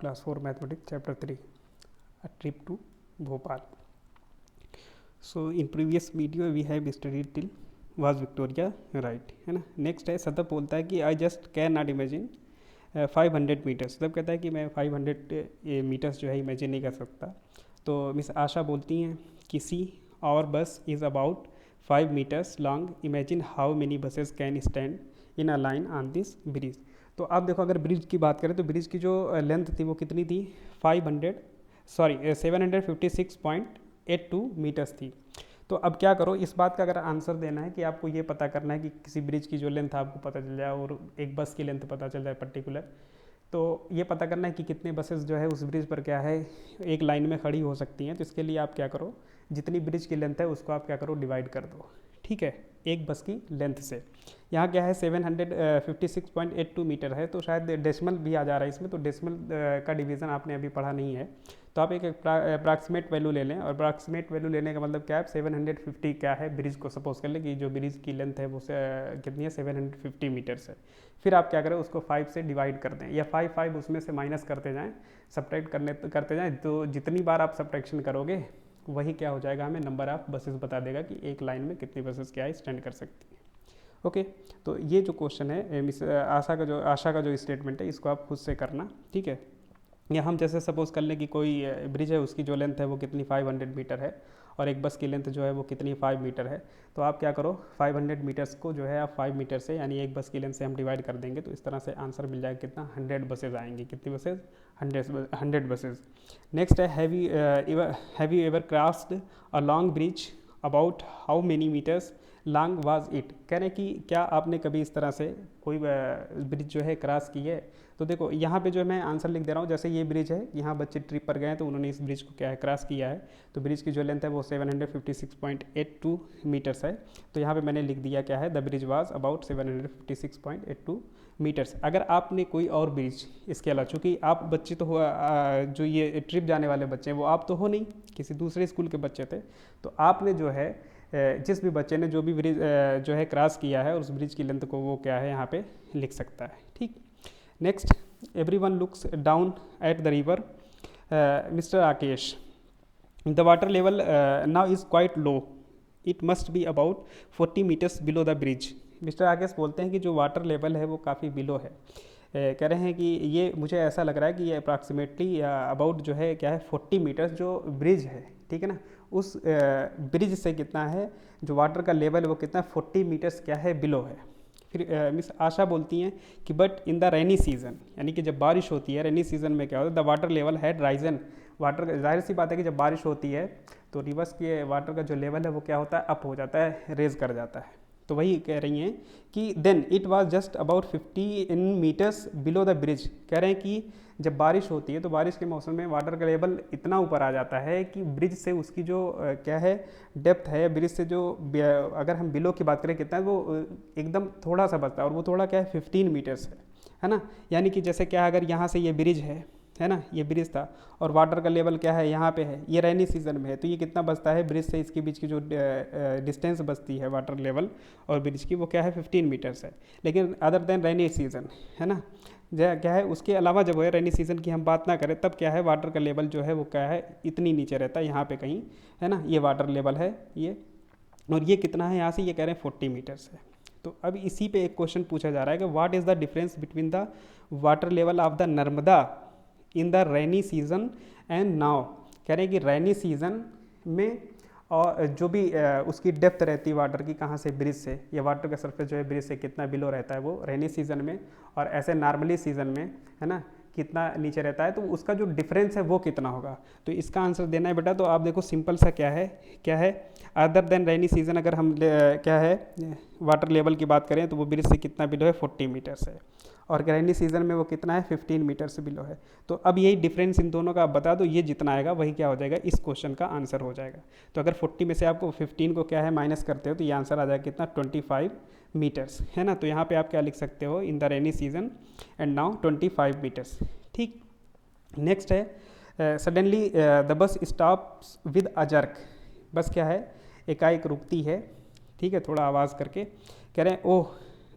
Class 4 mathematics chapter 3 a trip to Bhopal. So in previous video we have studied till was Victoria right है ना. Next है सतप बोलता है कि I just can not imagine 500 metres. सतप कहता है कि मैं 500 मीटर्स जो है इमेजिन नहीं कर सकता. तो मिस आशा बोलती हैं कि see our bus is about 5 metres long, imagine how many buses can stand in a line on this bridge. तो आप देखो अगर ब्रिज की बात करें तो ब्रिज की जो लेंथ थी वो कितनी थी 756.82 मीटर्स थी. तो अब क्या करो, इस बात का अगर आंसर देना है कि आपको ये पता करना है कि किसी ब्रिज की जो लेंथ आपको पता चल जाए और एक बस की लेंथ पता चल जाए पर्टिकुलर, तो ये पता करना है कि कितने बसेस जो है उस ब्रिज पर क्या है एक लाइन में खड़ी हो सकती हैं. तो इसके लिए आप क्या करो, जितनी ब्रिज की लेंथ है उसको आप क्या करो डिवाइड कर दो. ठीक है, एक बस की लेंथ से. यहाँ क्या है 756.82 मीटर है, तो शायद डेसिमल भी आ जा रहा है इसमें, तो डेसिमल का डिवीज़न आपने अभी पढ़ा नहीं है. तो आप एक अप्रॉक्सीमेट वैल्यू ले लें, और अप्रॉक्सीमेट वैल्यू लेने का मतलब क्या है 750 क्या है ब्रिज को सपोज कर लें कि जो ब्रिज की लेंथ है वो कितनी है 750 मीटर्स है. फिर आप क्या करें उसको 5 से डिवाइड कर दें या 5 उसमें से माइनस करते जाएँ, सब्ट्रैक्ट करते जाएँ. तो जितनी बार आप सब्ट्रैक्शन करोगे वही क्या हो जाएगा, हमें नंबर ऑफ बसेस बता देगा कि एक लाइन में कितनी बसेस क्या है स्टैंड कर सकती है. ओके, तो ये जो क्वेश्चन है मिस आशा का जो स्टेटमेंट है इसको आप खुद से करना. ठीक है, या हम जैसे सपोज कर लें कि कोई ब्रिज है उसकी जो लेंथ है वो कितनी 500 मीटर है और एक बस की लेंथ जो है वो कितनी 5 मीटर है. तो आप क्या करो 500 मीटर्स को जो है आप 5 मीटर से यानी एक बस की लेंथ से हम डिवाइड कर देंगे. तो इस तरह से आंसर मिल जाएगा कितना 100 बसेज आएंगी. कितनी बसेज 100 बसेज. नेक्स्ट है have you ever crossed a long bridge about how many metres long was it. कह रहे हैं कि क्या आपने कभी इस तरह से कोई ब्रिज जो है क्रॉस की है. तो देखो यहाँ पे जो मैं आंसर लिख दे रहा हूँ, जैसे ये ब्रिज है, यहाँ बच्चे ट्रिप पर गए हैं तो उन्होंने इस ब्रिज को क्या है क्रॉस किया है. तो ब्रिज की जो लेंथ है वो 756.82 मीटर्स है. तो यहाँ पे मैंने लिख दिया क्या है the bridge was about 756.82 metres. अगर आपने कोई और ब्रिज इसके अलावा, चूँकि आप बच्चे तो जो ये ट्रिप जाने वाले बच्चे हैं वो आप तो हो नहीं, किसी दूसरे स्कूल के बच्चे थे, तो आपने जो है जिस भी बच्चे ने जो भी ब्रिज जो है क्रॉस किया है उस ब्रिज की लेंथ को वो क्या है यहाँ पे लिख सकता है. ठीक, next everyone looks down at the river. Mister Rakesh, the water level now is quite low, it must be about 40 metres below the bridge. Mister Rakesh बोलते हैं कि जो वाटर लेवल है वो काफ़ी बिलो है. कह रहे हैं कि ये मुझे ऐसा लग रहा है कि ये अप्रॉक्सीमेटली अबाउट जो है क्या है 40 मीटर्स जो ब्रिज है, ठीक है ना, उस ब्रिज से कितना है जो वाटर का लेवल है वो कितना 40 मीटर्स क्या है बिलो है. फिर मिस आशा बोलती हैं कि but in the rainy season, यानी कि जब बारिश होती है रेनी सीजन में क्या होता है the water level had Ryzen. Water, जाहिर सी बात है कि जब बारिश होती है तो रिवर्स के वाटर का जो लेवल है वो क्या होता है अप हो जाता है, रेज कर जाता है. तो वही कह रही हैं कि then it was just about 50 metres below the bridge. कह रहे हैं कि जब बारिश होती है तो बारिश के मौसम में वाटर का लेवल इतना ऊपर आ जाता है कि ब्रिज से उसकी जो क्या है डेप्थ है, ब्रिज से जो अगर हम बिलो की बात करें कितना है वो एकदम थोड़ा सा बचता है, और वो थोड़ा क्या है 15 मीटर्स है ना. यानी कि जैसे क्या अगर यहाँ से ये ब्रिज है ना, ये ब्रिज था और वाटर का लेवल क्या है यहाँ पे है, ये रेनी सीजन में है, तो ये कितना बचता है ब्रिज से इसके बीच की जो डिस्टेंस बचती है वाटर लेवल और ब्रिज की वो क्या है 15 मीटर्स है. लेकिन अदर देन रेनी सीजन है ना, क्या है उसके अलावा जब है रेनी सीजन की हम बात ना करें तब क्या है वाटर का लेवल जो है वो क्या है इतनी नीचे रहता है यहाँ पे कहीं, है ना. ये वाटर लेवल है ये, और ये कितना है यहाँ से ये कह रहे हैं 40 मीटर्स है. तो अब इसी पे एक क्वेश्चन पूछा जा रहा है कि what is the difference between the water level of the Narmada in the rainy season and now. कह रहे हैं कि रेनी सीजन में और जो भी उसकी डेप्थ रहती है वाटर की कहाँ से ब्रिज से, या वाटर का सरफेस जो है ब्रिज से कितना बिलो रहता है वो रेनी सीजन में, और ऐसे नॉर्मली सीजन में है ना कितना नीचे रहता है, तो उसका जो डिफरेंस है वो कितना होगा. तो इसका आंसर देना है बेटा. तो आप देखो सिंपल सा क्या है अदर देन रेनी सीजन अगर हम क्या है वाटर लेवल की बात करें तो वो ब्रिज से कितना बिलो है 40 मीटर्स है, और रेनी सीजन में वो कितना है 15 मीटर से बिलो है. तो अब यही डिफरेंस इन दोनों का आप बता दो, ये जितना आएगा वही क्या हो जाएगा इस क्वेश्चन का आंसर हो जाएगा. तो अगर 40 में से आपको 15 को क्या है माइनस करते हो तो ये आंसर आ जाएगा कितना 25 मीटर्स है ना. तो यहाँ पे आप क्या लिख सकते हो in the rainy season and now 25 metres. ठीक, नेक्स्ट है suddenly the bus stops with a jerk. Bus क्या है एकाएक रुकती है, ठीक है, थोड़ा आवाज़ करके. कह रहे हैं oh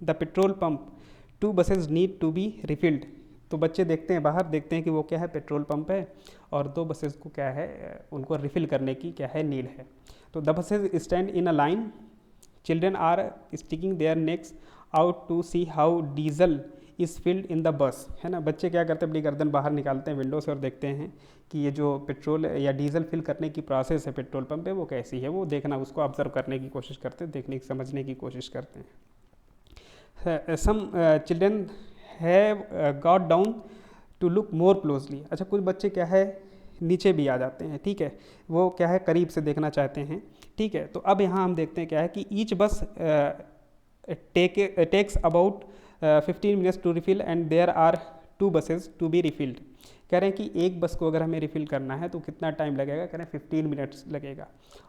the petrol pump 2 buses need to be refilled. तो बच्चे देखते हैं बाहर, देखते हैं कि वो क्या है, पेट्रोल पंप है और दो बसेस को क्या है, उनको रिफ़िल करने की क्या है, नीड है। तो the buses stand in a line, children are sticking their necks out to see how diesel is filled in the bus, है ना। बच्चे क्या करते हैं, अपनी गर्दन बाहर निकालते हैं विंडो से और देखते हैं कि ये जो पेट्रोल या डीजल फिल करने की प्रोसेस है पेट्रोल पंप पे वो कैसी है, वो देखना, उसको ऑब्जर्व करने की कोशिश करते हैं, देखने की समझने की कोशिश करते हैं। Some children have got down to look more closely. अच्छा, कुछ बच्चे क्या है नीचे भी आ जाते हैं, ठीक है, वो क्या है करीब से देखना चाहते हैं, ठीक है। तो अब यहाँ हम देखते हैं क्या है कि each bus takes about 15 minutes to refill and there are 2 buses to be refilled. कह रहे हैं कि एक बस को अगर हमें रिफ़िल करना है तो कितना टाइम लगेगा, कह रहे हैं 15 मिनट्स लगेगा।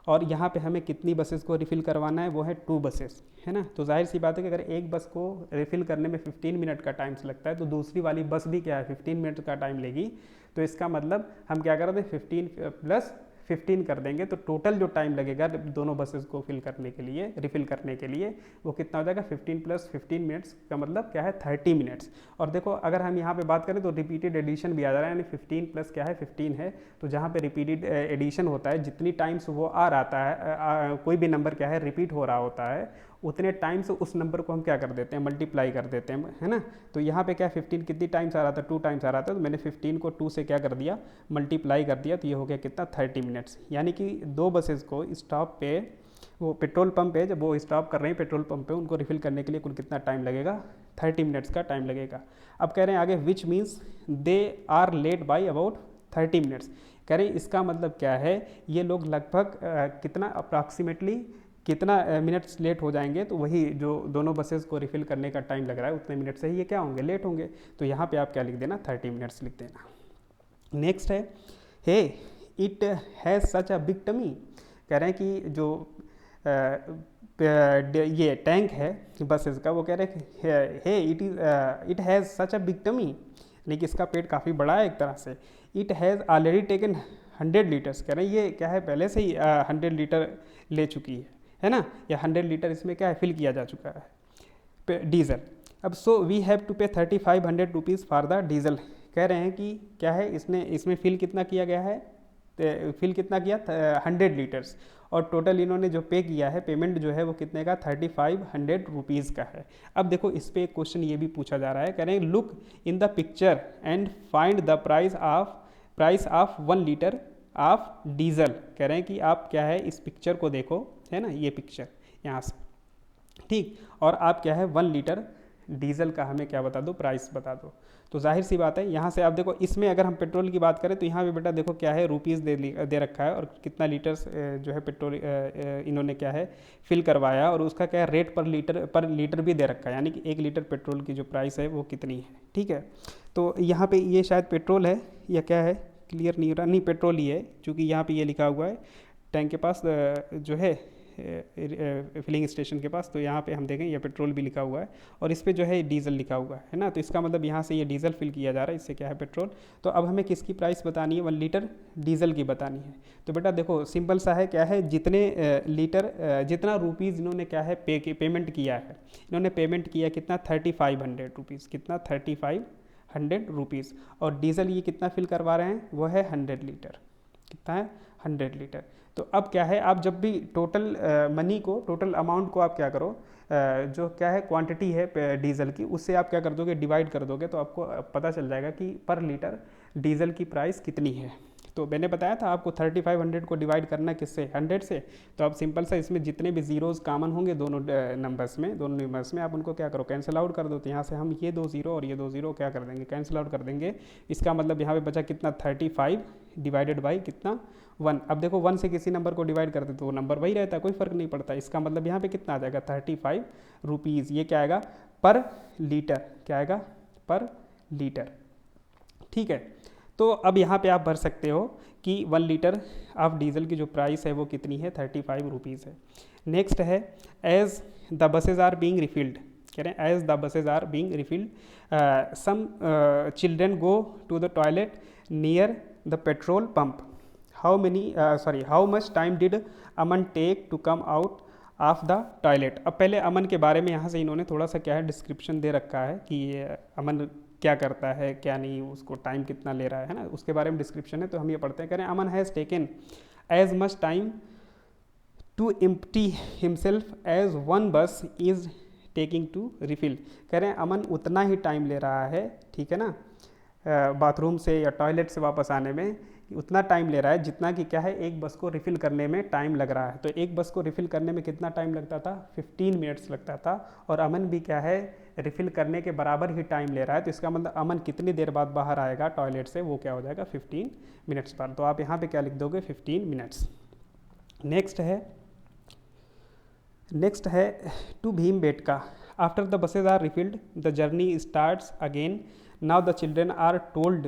और यहाँ पे हमें कितनी बसेस को रिफ़िल करवाना है, वो है 2 बसेस, है ना। तो जाहिर सी बात है कि अगर एक बस को रिफ़िल करने में 15 मिनट का टाइम लगता है तो दूसरी वाली बस भी क्या है 15 मिनट का टाइम लेगी। तो इसका मतलब हम क्या कर रहे थे, 15 प्लस 15 कर देंगे तो टोटल जो टाइम लगेगा दोनों बसेस को फिल करने के लिए, रिफ़िल करने के लिए, वो कितना हो जाएगा 15 प्लस 15 मिनट्स का मतलब क्या है 30 मिनट्स। और देखो अगर हम यहाँ पे बात करें तो रिपीटेड एडिशन भी आ जा रहा है, यानी 15 प्लस क्या है 15 है। तो जहाँ पे रिपीटेड एडिशन होता है, जितनी टाइम्स वो आ रहा है, कोई भी नंबर क्या है रिपीट हो रहा होता है, उतने टाइम्स उस नंबर को हम क्या कर देते हैं, मल्टीप्लाई कर देते हैं, है ना। तो यहाँ पे क्या 15 कितनी टाइम्स आ रहा था, 2 टाइम्स आ रहा था, तो मैंने 15 को 2 से क्या कर दिया, मल्टीप्लाई कर दिया, तो ये हो गया कितना 30 मिनट्स। यानी कि 2 बसेस को स्टॉप पे, वो पेट्रोल पंप है, जब वो स्टॉप कर रहे हैं पेट्रोल पंप पे, उनको रिफ़िल करने के लिए कुल कितना टाइम लगेगा, 30 मिनट्स का टाइम लगेगा। अब कह रहे हैं आगे, which means they are late by about 30 minutes. कह रहे हैं इसका मतलब क्या है, ये लोग लगभग कितना अप्रॉक्सीमेटली कितना मिनट्स लेट हो जाएंगे, तो वही जो दोनों बसेस को रिफ़िल करने का टाइम लग रहा है उतने मिनट से ही ये क्या होंगे, लेट होंगे। तो यहाँ पे आप क्या लिख देना, 30 मिनट्स लिख देना। नेक्स्ट है, hey it has such a big tummy. कह रहे हैं कि जो ये टैंक है बसेस का, वो कह रहे हैं hey it has such a big tummy, लेकिन इसका पेट काफ़ी बड़ा है एक तरह से। It has already taken 100 litres. कह रहे हैं ये क्या है पहले से ही 100 लीटर ले चुकी है ना, या 100 लीटर इसमें क्या है फिल किया जा चुका है डीजल। अब सो वी हैव टू पे 3500 रुपीज़ फॉर द डीजल। कह रहे हैं कि क्या है इसमें फिल कितना किया गया है, फिल कितना किया 100 लीटर्स, और टोटल इन्होंने जो पे किया है, पेमेंट जो है वो कितने का 3500 रुपीज़ का है। अब देखो इस पर एक क्वेश्चन ये भी पूछा जा रहा है, कह रहे हैं look in the picture and find the price of 1 litre of diesel. कह रहे हैं कि आप क्या है इस पिक्चर को देखो, है ना, ये पिक्चर यहाँ से, ठीक, और आप क्या है 1 लीटर डीजल का हमें क्या बता दो, प्राइस बता दो। तो जाहिर सी बात है यहाँ से आप देखो, इसमें अगर हम पेट्रोल की बात करें तो यहाँ पे बेटा देखो क्या है रुपीज़ दे रखा है, और कितना लीटर्स जो है पेट्रोल इन्होंने क्या है फिल करवाया, और उसका क्या है रेट पर लीटर भी दे रखा है, यानी कि 1 लीटर पेट्रोल की जो प्राइस है वो कितनी है, ठीक है। तो यहाँ पे ये शायद पेट्रोल है या क्या है, क्लियर नहीं हो रहा, नहीं पेट्रोल ही है, चूँकि यहाँ पे ये लिखा हुआ है टैंक के पास जो है फिलिंग स्टेशन के पास, तो यहाँ पे हम देखें ये पेट्रोल भी लिखा हुआ है, और इस पे जो है डीजल लिखा हुआ है ना। तो इसका मतलब यहाँ से ये डीजल फिल किया जा रहा है, इससे क्या है पेट्रोल। तो अब हमें किसकी प्राइस बतानी है, 1 लीटर डीजल की बतानी है। तो बेटा देखो सिंपल सा है, क्या है जितने लीटर जितना रुपीज़ इन्होंने क्या है पेमेंट किया है, इन्होंने पेमेंट किया कितना 3500 रुपीज़, कितना 3500 रुपीज़, और डीजल ये कितना फिल करवा रहे हैं, वो है 100 लीटर, कितना है 100 लीटर। तो अब क्या है, आप जब भी टोटल मनी को, टोटल अमाउंट को आप क्या करो, जो क्या है क्वांटिटी है डीजल की, उससे आप क्या कर दोगे, डिवाइड कर दोगे, तो आपको पता चल जाएगा कि पर लीटर डीजल की प्राइस कितनी है। तो मैंने बताया था आपको 3500 को डिवाइड करना किससे, 100 से। तो आप सिंपल सा इसमें जितने भी जीरोज़ कॉमन होंगे दोनों नंबर्स में आप उनको क्या करो, कैंसिल आउट कर दो। तो यहाँ से हम ये 2 जीरो और ये 2 जीरो क्या कर देंगे, कैंसिल आउट कर देंगे। इसका मतलब यहाँ पे बचा कितना 35 डिवाइडेड बाई कितना 1। अब देखो 1 से किसी नंबर को डिवाइड कर दे तो वो नंबर वही रहता है, कोई फ़र्क नहीं पड़ता। इसका मतलब यहाँ पे कितना आ जाएगा 35 रुपीज़। ये क्या आएगा पर लीटर, क्या आएगा पर लीटर, ठीक है। तो अब यहाँ पे आप भर सकते हो कि 1 लीटर ऑफ डीजल की जो प्राइस है वो कितनी है, 35 रुपीज़ है। नेक्स्ट है as the buses are being refilled. कह रहे हैं as the buses are being refilled some children go to the toilet near the petrol pump. How much time did Aman take to come out of the toilet. अब पहले अमन के बारे में यहाँ से इन्होंने थोड़ा सा क्या है डिस्क्रिप्शन दे रखा है कि अमन क्या करता है क्या नहीं, उसको टाइम कितना ले रहा है ना, उसके बारे में डिस्क्रिप्शन है। तो हम ये पढ़ते हैं, कह रहे हैं Aman has taken as much time to empty himself as one bus is taking to refill. कह रहे हैं अमन उतना ही टाइम ले रहा है, ठीक है ना, बाथरूम से या टॉयलेट से वापस आने में उतना टाइम ले रहा है जितना कि क्या है एक बस को रिफ़िल करने में टाइम लग रहा है। तो एक बस को रिफ़िल करने में कितना टाइम लगता था, 15 मिनट्स लगता था, और अमन भी क्या है रिफ़िल करने के बराबर ही टाइम ले रहा है। तो इसका मतलब अमन कितनी देर बाद बाहर आएगा टॉयलेट से, वो क्या हो जाएगा 15 मिनट्स बाद। तो आप यहाँ पे क्या लिख दोगे 15 मिनट्स। नेक्स्ट है to Bhimbetka. After the buses are refilled the journey starts again. Now the children are told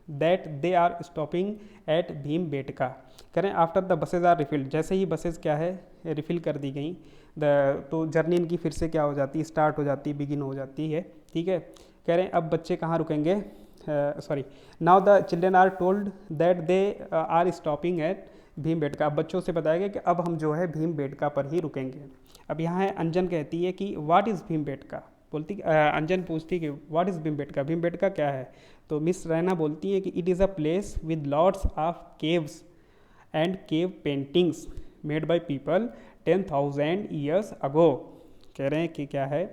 that they are stopping at Bhimbetka. करें after the buses are refilled, जैसे ही बसेज क्या है रिफ़िल कर दी गई तो जर्नी इनकी फिर से क्या हो जाती है, स्टार्ट हो जाती है, बिगिन हो जाती है, ठीक है। कह रहे हैं अब बच्चे कहाँ रुकेंगे, now the children are told that they are stopping at Bhimbetka. अब बच्चों से बताया गया कि अब हम जो है भीमबेटका पर ही रुकेंगे। अब यहाँ है अंजन कहती है कि व्हाट इज़ भीमबेटका, बोलती अंजन पूछती कि व्हाट इज़ भीमबेटका, भीमबेटका क्या है। तो मिस रैना बोलती है कि it is a place with lots of caves and cave paintings made by people 10,000 years अगो। कह रहे हैं कि क्या है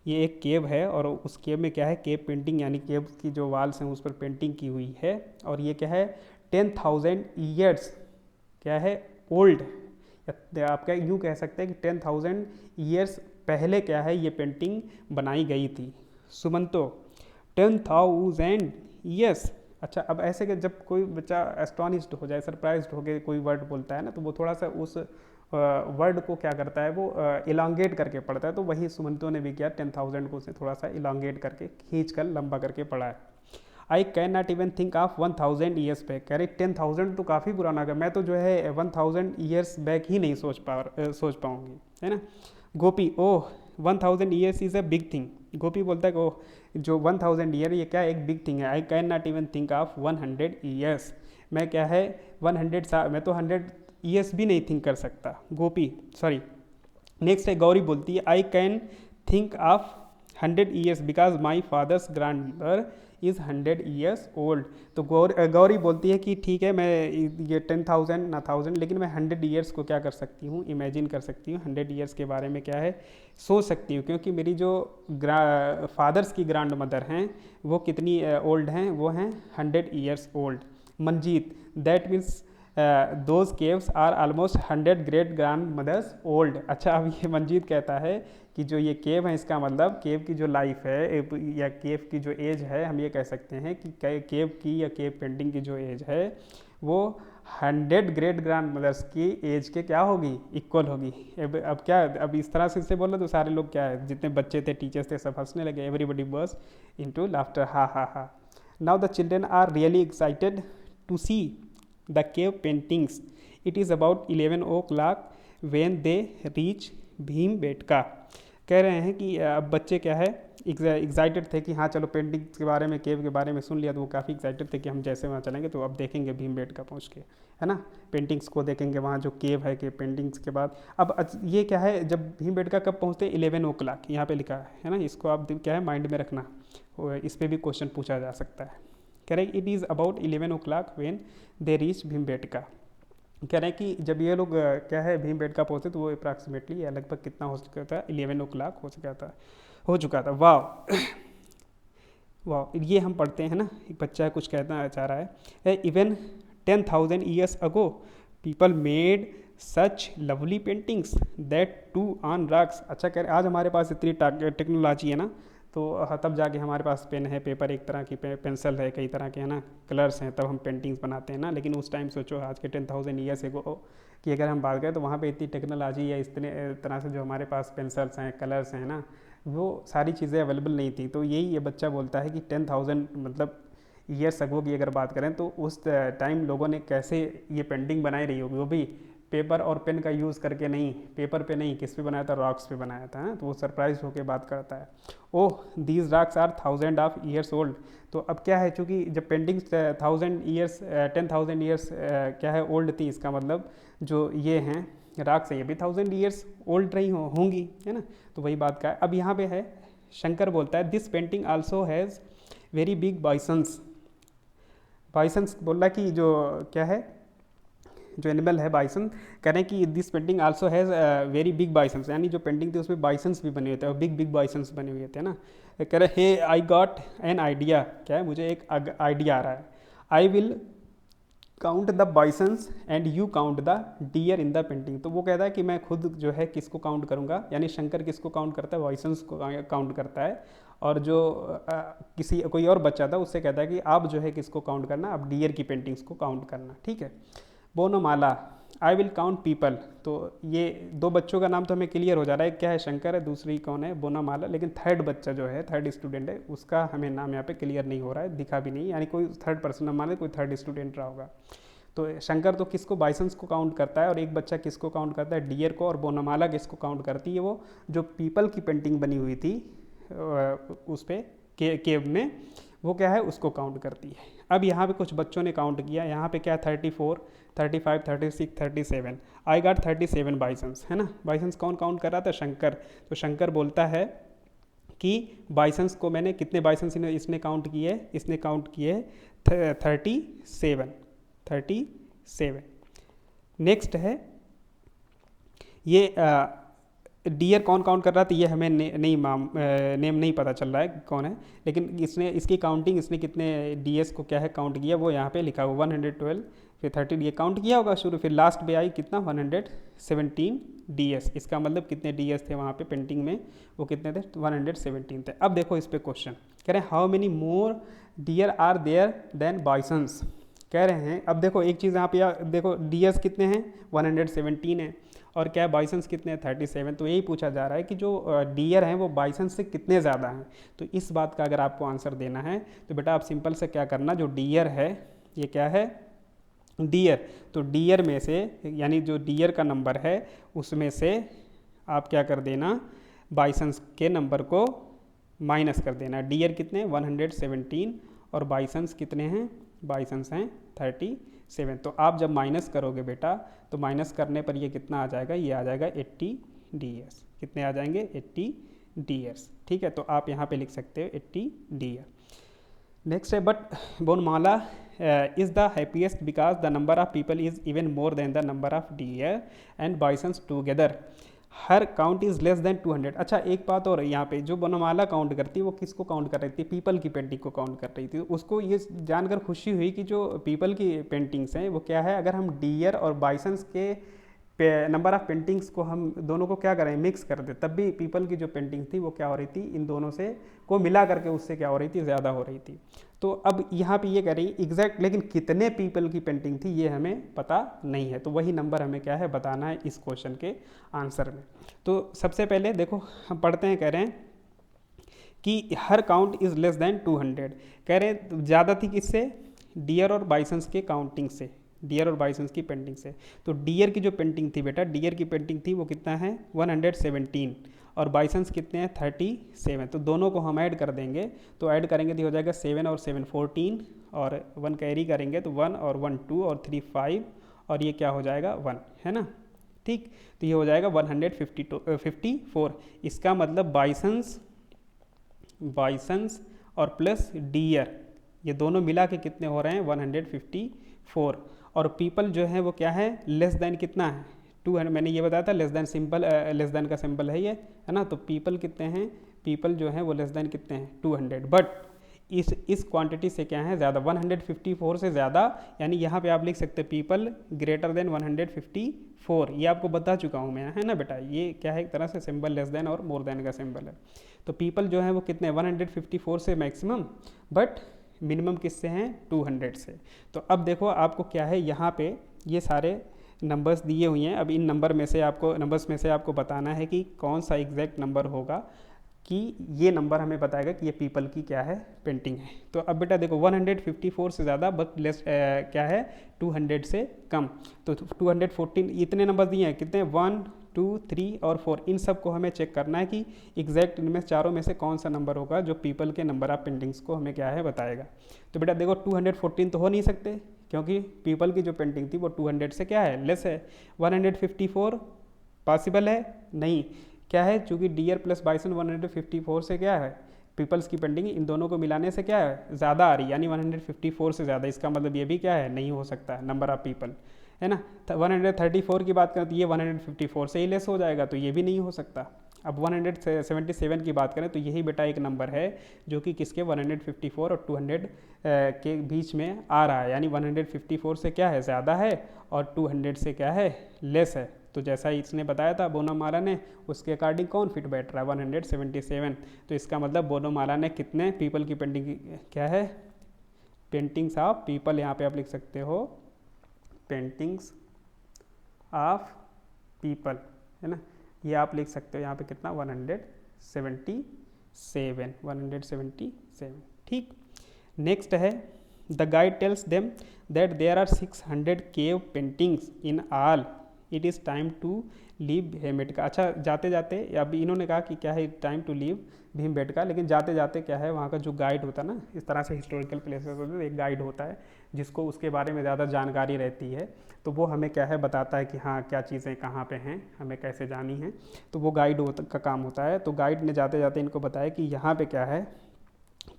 ये एक केव है और उस केव में क्या है केव पेंटिंग, यानी केव की जो वाल्स हैं उस पर पेंटिंग की हुई है, और ये क्या है 10,000 ईयर्स क्या है ओल्ड। आप क्या यूँ कह सकते हैं कि 10,000 ईयर्स पहले क्या है ये पेंटिंग बनाई गई थी। सुमंतो 10,000 ईयर्स। अच्छा, अब ऐसे कि जब कोई बच्चा एस्टॉनिश्ड हो जाए, सरप्राइज्ड हो गए, कोई वर्ड बोलता है ना, तो वो थोड़ा सा उस वर्ड को क्या करता है वो इलांगेट करके पढ़ता है। तो वही सुमंतो ने भी किया, 10,000 को उसने थोड़ा सा इलांगेट करके खींच कर लंबा करके पढ़ा है। I can not even think of 1,000 years back. कह रहे 10,000 तो काफ़ी पुराना है, मैं तो जो है 1,000 ईयर्स बैक ही नहीं सोच पाऊँगी, है ना। Gopi oh 1,000 years is a big thing. Gopi बोलता है कि ओह जो 1,000 ईयर ये क्या एक बिग थिंग है। I can not even think of 100 years. मैं क्या है 100 साल, मैं तो 100 ईयर्स भी नहीं थिंक कर सकता। गोपी सॉरी। नेक्स्ट है गौरी बोलती है I can think of 100 years because my father's grand mother is 100 years old. तो गौरी बोलती है कि ठीक है मैं ये 10,000 ना 1,000, लेकिन मैं 100 ईयर्स को क्या कर सकती हूँ, इमेजिन कर सकती हूँ, 100 ईयर्स के बारे में क्या है सोच सकती हूँ, क्योंकि मेरी जो फादर्स की ग्रैंड मदर हैं वो कितनी ओल्ड हैं, वो हैं 100 years old. Manjeet that means those caves are almost 100 great grandmothers old. अच्छा, अब ये मंजीत कहता है कि जो ये केव है इसका मतलब केव की जो लाइफ है या केव की जो एज है, हम ये कह सकते हैं कि केव की या केव पेंटिंग की जो एज है वो 100 ग्रेट ग्रैंड मदर्स की एज के क्या होगी, इक्वल होगी। अब क्या, अब इस तरह से इससे बोला तो सारे लोग क्या है, जितने बच्चे थे टीचर्स थे सब हंसने लगे। Everybody burst into laughter, ha ha ha. Now the children are really excited to see the cave paintings. It is about 11 o'clock when they reach Bhimbetka. कह रहे हैं कि अब बच्चे क्या है एक्साइटेड थे कि हाँ चलो पेंटिंग के बारे में, केव के बारे में सुन लिया, तो वो काफ़ी एक्साइटेड थे कि हम जैसे वहाँ चलेंगे तो अब देखेंगे भीमबेटका पहुँच के, है ना, पेंटिंग्स को देखेंगे वहाँ जो केव है के पेंटिंग्स के बाद। अब ये क्या है जब भीमबेटका कब पहुँचते, 11 o'clock यहाँ पे लिखा है ना, इसको आप क्या है माइंड में रखना, इस पर भी क्वेश्चन पूछा जा सकता है। कह रहे हैं it is about 11 o'clock when they reach Bhimbetka. कह रहे हैं कि जब ये लोग क्या है भीमबेटका पहुँचे तो वो अप्रॉक्सीमेटली या लगभग कितना हो चुका था, 11 o'clock हो चुका था। वाह वाह, ये हम पढ़ते हैं ना, एक बच्चा कुछ कहना चाह रहा है, even 10,000 years ago people made such lovely paintings that too on rocks. अच्छा, कह रहे आज हमारे पास इतनी टेक्नोलॉजी है ना, तो तब जाके हमारे पास पेन है, पेपर एक तरह की, पेंसिल है, कई तरह के है ना, कलर्स हैं, तब हम पेंटिंग्स बनाते हैं ना। लेकिन उस टाइम सोचो आज के 10,000 ईयर्स एगो कि अगर हम बात करें तो वहाँ पे इतनी टेक्नोलॉजी या इस तरह से जो हमारे पास पेंसिल्स हैं, कलर्स हैं ना, वो सारी चीज़ें अवेलेबल नहीं थी। तो यही ये बच्चा बोलता है कि 10,000 मतलब ईयर्स अगो की अगर बात करें तो उस टाइम लोगों ने कैसे ये पेंटिंग बनाई रही होगी, वो भी पेपर और पेन का यूज़ करके नहीं, पेपर पे नहीं, किस पे बनाया था, रॉक्स पे बनाया था। तो वो सरप्राइज होकर बात करता है, oh these rocks are 1,000 of years old. तो अब क्या है, चूँकि जब पेंटिंग्स 10,000 ईयर्स 10,000 ईयर्स क्या है ओल्ड थी, इसका मतलब जो ये हैं रॉक्स है ये भी 1,000 ईयर्स ओल्ड रही होंगी, है ना। तो वही बात का है। अब यहाँ पे है शंकर बोलता है this painting also has very big बाइसन्स। बाइसन्स बोल रहा कि जो क्या है, जो एनिमल है बाइसन, कह रहे हैं कि this painting also has very big बाइसन्स, यानी जो पेंटिंग थी उसमें बाइसन्स भी बने हुए थे और बिग बिग बाइसन्स बने हुए थे ना। कह रहे hey I got an idea, क्या है, मुझे एक आइडिया आ रहा है। I will count the bisons and you count the deer in the painting. तो वो कहता है कि मैं खुद जो है किसको काउंट करूँगा, यानी शंकर किसको काउंट करता है, बाइसन्स को काउंट करता है, और जो किसी कोई और बच्चा था उससे कहता है कि आप जो है किसको काउंट करना, आप डियर की पेंटिंग्स को काउंट करना, ठीक है। बोनोमाला, आई विल काउंट पीपल। तो ये दो बच्चों का नाम तो हमें क्लियर हो जा रहा है, क्या है, शंकर है, दूसरी कौन है, बोनामाला। लेकिन थर्ड बच्चा जो है, थर्ड स्टूडेंट है, उसका हमें नाम यहाँ पे क्लियर नहीं हो रहा है, दिखा भी नहीं, यानी कोई थर्ड पर्सन न माने, कोई थर्ड स्टूडेंट रहा होगा। तो शंकर तो किसको, बाइसन्स को काउंट करता है, और एक बच्चा किसको काउंट करता है, डियर को, और बोनामाला किसको काउंट करती है, वो जो पीपल की पेंटिंग बनी हुई थी उस पर केव में, वो क्या है, उसको काउंट करती है। अब यहाँ पे कुछ बच्चों ने काउंट किया, यहाँ पे क्या 34, 35, 36, 37, आई गॉट 37 बाइसन्स, है ना। बाइसन्स कौन काउंट कर रहा था, शंकर। तो शंकर बोलता है कि बाइसन्स को मैंने, कितने बाइसन्स इसने काउंट किए, इसने काउंट किए 37। नेक्स्ट है ये डियर कौन काउंट कर रहा था, ये हमें नेम नहीं पता चल रहा है कौन है, लेकिन इसने इसकी काउंटिंग, इसने कितने डीएस को क्या है काउंट किया, वो यहाँ पे लिखा हुआ 112, फिर 30 ये काउंट किया होगा शुरू, फिर लास्ट पे आई कितना 117 डीएस। इसका मतलब कितने डीएस थे वहाँ पे पेंटिंग में, वो कितने थे, 117 थे। अब देखो इस पर क्वेश्चन कह रहे हैं how many more deer are there than bisons, कह रहे हैं। अब देखो एक चीज़ यहाँ पे देखो, डीएस कितने हैं, 117 है, और क्या बाइसन्स कितने हैं, 37। तो यही पूछा जा रहा है कि जो डियर हैं वो बाइसन्स से कितने ज़्यादा हैं। तो इस बात का अगर आपको आंसर देना है तो बेटा आप सिंपल से क्या करना, जो डियर है, ये क्या है, डियर, तो डियर में से, यानी जो डियर का नंबर है उसमें से आप क्या कर देना, बाइसन्स के नंबर को माइनस कर देना। डियर कितने, 117, और बाइसन्स कितने हैं, बाइसन्स हैं 37। तो आप जब माइनस करोगे बेटा, तो माइनस करने पर ये कितना आ जाएगा, ये आ जाएगा 80 डीएस। कितने आ जाएंगे, 80 डीएस, ठीक है। तो आप यहाँ पे लिख सकते हो 80 डीएस। नेक्स्ट है, but Bonmala is the happiest because the number of people is even more than the number of deer and bisons together, her count is less than 200। अच्छा एक बात और, यहाँ पे जो बनमाला काउंट करती है वो किसको काउंट कर रही थी, पीपल की पेंटिंग को काउंट कर रही थी। उसको ये जानकर खुशी हुई कि जो पीपल की पेंटिंग्स हैं वो क्या है, अगर हम डियर और बाइसन्स के नंबर ऑफ पेंटिंग्स को हम दोनों को क्या करें, मिक्स कर दे, तब भी पीपल की जो पेंटिंग थी वो क्या हो रही थी, इन दोनों से को मिला करके उससे क्या हो रही थी, ज़्यादा हो रही थी। तो अब यहाँ पे ये कह रही एग्जैक्ट, लेकिन कितने पीपल की पेंटिंग थी ये हमें पता नहीं है। तो वही नंबर हमें क्या है बताना है इस क्वेश्चन के आंसर में। तो सबसे पहले देखो हम पढ़ते हैं, कह रहे हैं कि हर काउंट इज़ लेस देन 200, कह रहे हैं ज़्यादा थी किससे, डियर और बाइसन्स के काउंटिंग से, डियर और बाइसन्स की पेंटिंग से। तो डियर की जो पेंटिंग थी बेटा, डियर की पेंटिंग थी वो कितना है 117, और बाइसन्स कितने हैं 37। तो दोनों को हम ऐड कर देंगे, तो ऐड करेंगे तो हो जाएगा 7 और 7 14, और 1 कैरी करेंगे तो 1 और 1 2 और 3 5, और ये क्या हो जाएगा 1, है ना, ठीक। तो ये हो जाएगा 154। इसका मतलब बाइसन्स और प्लस डियर, ये दोनों मिला के कितने हो रहे हैं 154। और पीपल जो है वो क्या है, लेस देन कितना है 200, मैंने ये बताया था less than simple, less than का सिंपल है ये, है ना। तो पीपल कितने हैं, पीपल जो है वो लेस देन कितने हैं 200, बट इस क्वांटिटी से क्या है ज़्यादा, 154 से ज़्यादा, यानी यहाँ पे आप लिख सकते हैं पीपल ग्रेटर देन 154। ये आपको बता चुका हूँ मैं, है ना बेटा, ये क्या है एक तरह से सिंबल लेस देन और मोर देन का सिंबल है। तो पीपल जो है वो कितने 154 से मैक्सिमम, बट मिनिमम किससे हैं 200 से। तो अब देखो आपको क्या है, यहाँ पे ये सारे नंबर्स दिए हुए हैं। अब इन नंबर्स में से आपको बताना है कि कौन सा एग्जैक्ट नंबर होगा कि ये नंबर हमें बताएगा कि ये पीपल की क्या है पेंटिंग है। तो अब बेटा देखो 154 से ज़्यादा बट लेस क्या है 200 से कम। तो 214 इतने नंबर दिए हैं, कितने 1 2 3 और 4, इन सब को हमें चेक करना है कि एग्जैक्ट इनमें चारों में से कौन सा नंबर होगा जो पीपल के नंबर ऑफ पेंटिंग्स को हमें क्या है बताएगा। तो बेटा देखो 214 तो हो नहीं सकते, क्योंकि पीपल की जो पेंटिंग थी वो 200 से क्या है लेस है। 154 पॉसिबल है नहीं, क्या है, चूँकि डियर प्लस बाइसन 154 से क्या है पीपल्स की पेंटिंग इन दोनों को मिलाने से क्या है, ज़्यादा आ रही है, यानी 154 से ज़्यादा। इसका मतलब ये भी क्या है, नहीं हो सकता नंबर ऑफ पीपल, है ना। 134 की बात करें तो ये 154 से ही लेस हो जाएगा, तो ये भी नहीं हो सकता। अब 177 की बात करें तो यही बेटा एक नंबर है जो कि किसके 154 और 200 के बीच में आ रहा है, यानी 154 से क्या है, ज़्यादा है, और 200 से क्या है, लेस है। तो जैसा इसने बताया था बोनोमाला ने, उसके अकॉर्डिंग कौन फिट बैठ रहा है, 177। तो इसका मतलब बोनोमाला ने कितने पीपल की पेंटिंग क्या है, पेंटिंग्स ऑफ पीपल, यहाँ पे आप लिख सकते हो पेंटिंग्स ऑफ पीपल, है ना, ये आप लिख सकते हो यहाँ पे कितना 177। ठीक। नेक्स्ट है the guide tells them that there are 600 cave paintings in all, it is time to leave Bhimbetka. अच्छा, जाते जाते अभी इन्होंने कहा कि क्या है, टाइम टू लीव भीमबेटका, लेकिन जाते जाते क्या है, वहाँ का जो गाइड होता है ना, इस तरह से हिस्टोरिकल प्लेसेस होते हैं, एक गाइड होता है जिसको उसके बारे में ज़्यादा जानकारी रहती है, तो वो हमें क्या है बताता है कि हाँ क्या चीज़ें कहाँ पे हैं, हमें कैसे जानी है, तो वो गाइड का काम होता है। तो गाइड ने जाते जाते इनको बताया कि यहाँ पे क्या है,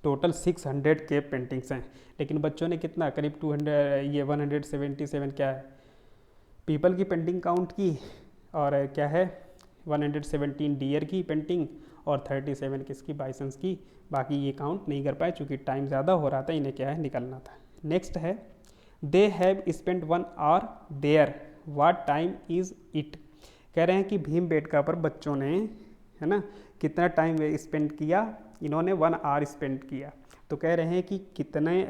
टोटल 600 केव पेंटिंग्स हैं, लेकिन बच्चों ने कितना, करीब 200, ये 177 क्या है, पीपल की पेंटिंग काउंट की, और क्या है 117 डियर की पेंटिंग, और 37 किसकी, बाइसन्स की। बाकी ये काउंट नहीं कर पाए चूँकि टाइम ज़्यादा हो रहा था, इन्हें क्या है निकलना था। नेक्स्ट है they have spent 1 hour there, what time is it. कह रहे हैं कि भीमबेटका पर बच्चों ने, है ना, कितना टाइम स्पेंड किया, इन्होंने 1 आवर स्पेंड किया। तो कह रहे हैं कि कितने,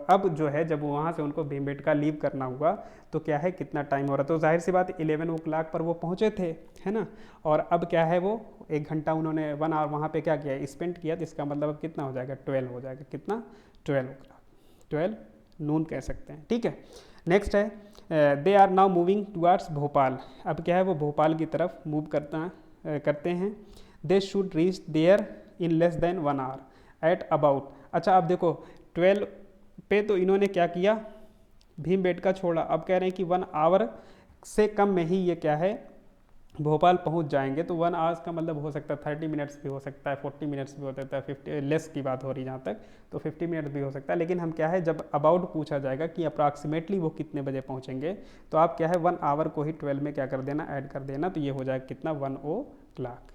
अब जो है जब वहाँ से उनको भीमबेटका लीव करना हुआ तो क्या है, कितना टाइम हो रहा, तो जाहिर सी बात 11 o'clock पर वो पहुँचे थे, है ना, और अब क्या है, वो 1 घंटा उन्होंने 1 आवर वहाँ पे क्या किया, स्पेंड किया, तो इसका मतलब अब कितना हो जाएगा, 12 हो जाएगा, कितना, 12 o'clock, 12 नून कह सकते हैं। ठीक है। नेक्स्ट है they are now moving towards Bhopal, अब क्या है, वो भोपाल की तरफ मूव करते हैं। They should reach there in less than 1 hour at about. अच्छा, अब देखो 12 पे तो इन्होंने क्या किया, भीमबेटका छोड़ा, अब कह रहे हैं कि 1 आवर से कम में ही ये क्या है, भोपाल पहुंच जाएंगे। तो 1 आवर्स का मतलब हो सकता है 30 मिनट्स भी हो सकता है, 40 मिनट्स भी हो सकता है, 50 लेस की बात हो रही है जहाँ तक, तो 50 मिनट भी हो सकता है। लेकिन हम क्या है, जब अबाउट पूछा जाएगा कि अप्रॉक्सीमेटली वो कितने बजे पहुँचेंगे, तो आप क्या है 1 आवर को ही 12 में क्या कर देना, ऐड कर देना, तो ये हो जाएगा कितना, 1 o'clock।